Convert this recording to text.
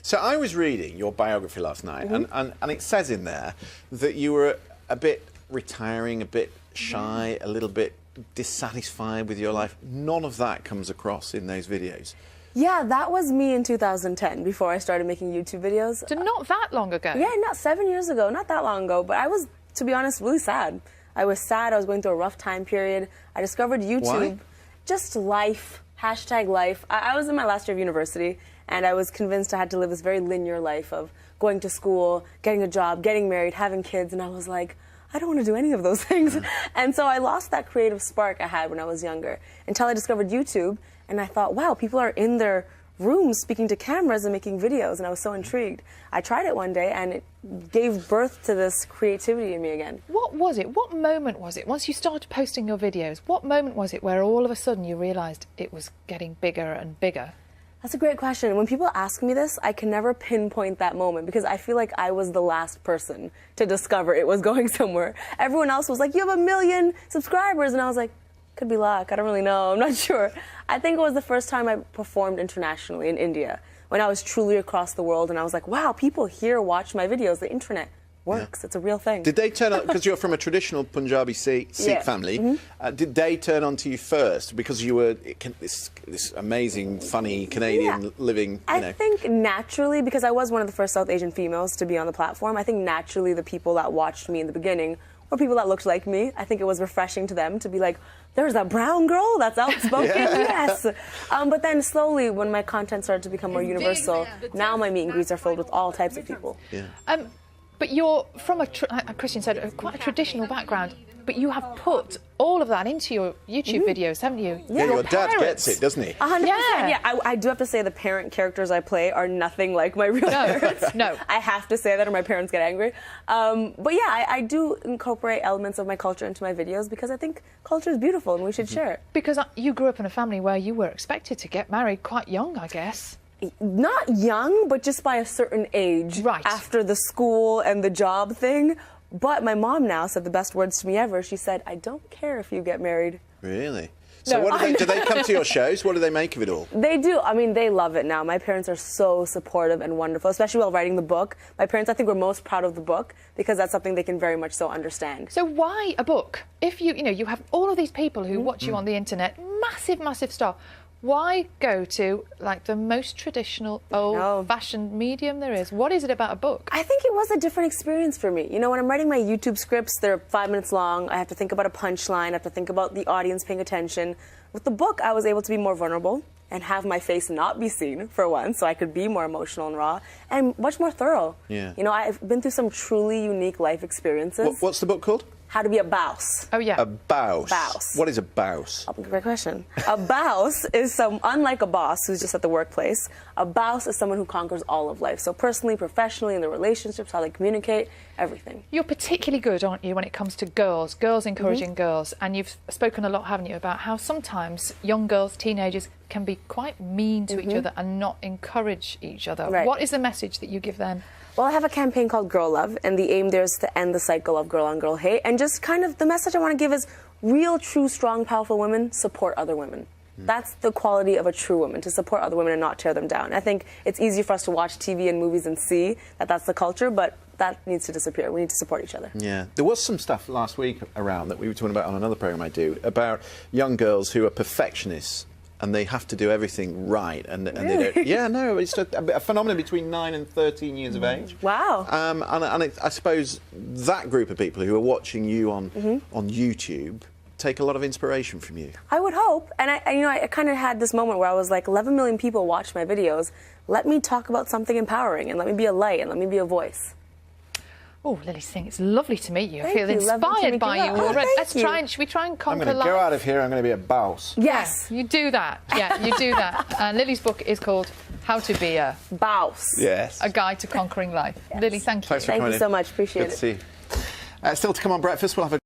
So I was reading your biography last night, and it says in there that you were a bit retiring, a bit shy, a little bit dissatisfied with your life. None of that comes across in those videos. Yeah, that was me in 2010, before I started making YouTube videos. So not that long ago? Yeah, not 7 years ago, not that long ago, but I was, to be honest, really sad. I was sad, I was going through a rough time period. I discovered YouTube. Why? Just life, hashtag life. I was in my last year of university, and I was convinced I had to live this very linear life of going to school, getting a job, getting married, having kids, and I was like, I don't want to do any of those things. And so I lost that creative spark I had when I was younger, until I discovered YouTube, and I thought, wow, people are in their rooms speaking to cameras and making videos, and I was so intrigued. I tried it one day, and it gave birth to this creativity in me again. What was it? What moment was it? Once you started posting your videos, what moment was it where all of a sudden you realised it was getting bigger and bigger? That's a great question. When people ask me this, I can never pinpoint that moment, because I feel like I was the last person to discover it was going somewhere. Everyone else was like, you have 1 million subscribers, and I was like, could be luck, I don't really know, I'm not sure. I think it was the first time I performed internationally in India, when I was truly across the world, and I was like, wow, people here watch my videos, the internet works, It's a real thing. Did they turn on, because you're from a traditional Punjabi Sikh family, did they turn on to you first because you were this amazing, funny Canadian living, I think naturally, because I was one of the first South Asian females to be on the platform, I think naturally the people that watched me in the beginning were people that looked like me. I think it was refreshing to them to be like, there's that brown girl that's outspoken, yes. But then slowly, when my content started to become more universal, now my meet and greets are filled with all types of people. Yeah. But you're from Christian said, quite a traditional background, but you have put all of that into your YouTube videos, haven't you? Yeah, your dad gets it, doesn't he? 100%. Yeah, I do have to say the parent characters I play are nothing like my real parents. No. I have to say that or my parents get angry. But yeah, I do incorporate elements of my culture into my videos because I think culture is beautiful and we should share it. Because you grew up in a family where you were expected to get married quite young, I guess. Not young, but just by a certain age. Right. After the school and the job thing. But my mom now said the best words to me ever. She said, I don't care if you get married. Really? So do they come to your shows? What do they make of it all? They do. I mean, they love it now. My parents are so supportive and wonderful, especially while writing the book. My parents, I think, were most proud of the book because that's something they can very much so understand. So why a book? If you have all of these people who watch you on the internet, massive star. Why go to, like, the most traditional, old-fashioned medium there is? What is it about a book? I think it was a different experience for me. You know, when I'm writing my YouTube scripts, they're 5 minutes long. I have to think about a punchline. I have to think about the audience paying attention. With the book, I was able to be more vulnerable and have my face not be seen, for one, so I could be more emotional and raw, and much more thorough. Yeah. You know, I've been through some truly unique life experiences. What's the book called? How to be a bouse. Oh, yeah. A bouse. Bouse. What is a bouse? Oh, great question. A bouse is unlike a boss who's just at the workplace, a bouse is someone who conquers all of life. So personally, professionally, in their relationships, how they communicate, everything. You're particularly good, aren't you, when it comes to girls encouraging girls. And you've spoken a lot, haven't you, about how sometimes young girls, teenagers, can be quite mean to each other and not encourage each other. Right. What is the message that you give them? Well, I have a campaign called Girl Love, and the aim there is to end the cycle of girl-on-girl hate. And just kind of the message I want to give is real, true, strong, powerful women support other women. That's the quality of a true woman, to support other women and not tear them down. I think it's easy for us to watch TV and movies and see that that's the culture, but that needs to disappear. We need to support each other. Yeah. There was some stuff last week around that we were talking about on another programme I do, about young girls who are perfectionists and they have to do everything right, and they don't. Yeah, no, it's a phenomenon between 9 and 13 years of age. Wow. I suppose that group of people who are watching you on YouTube take a lot of inspiration from you. I would hope. And I kind of had this moment where I was like, 11 million people watch my videos. Let me talk about something empowering, and let me be a light, and let me be a voice. Oh, Lilly Singh, it's lovely to meet you. I feel you. Inspired by you already. Should we try and conquer life? I'm going to go out of here, I'm going to be a bouse. Yes. Yeah, you do that. Yeah, you do that. And Lily's book is called How to Be a Bouse. Yes. A Guide to Conquering Life. Yes. Lilly, thank you. Thanks for coming in. Thank you so much. Appreciate it. Good to see you. Still to come on breakfast, we'll have a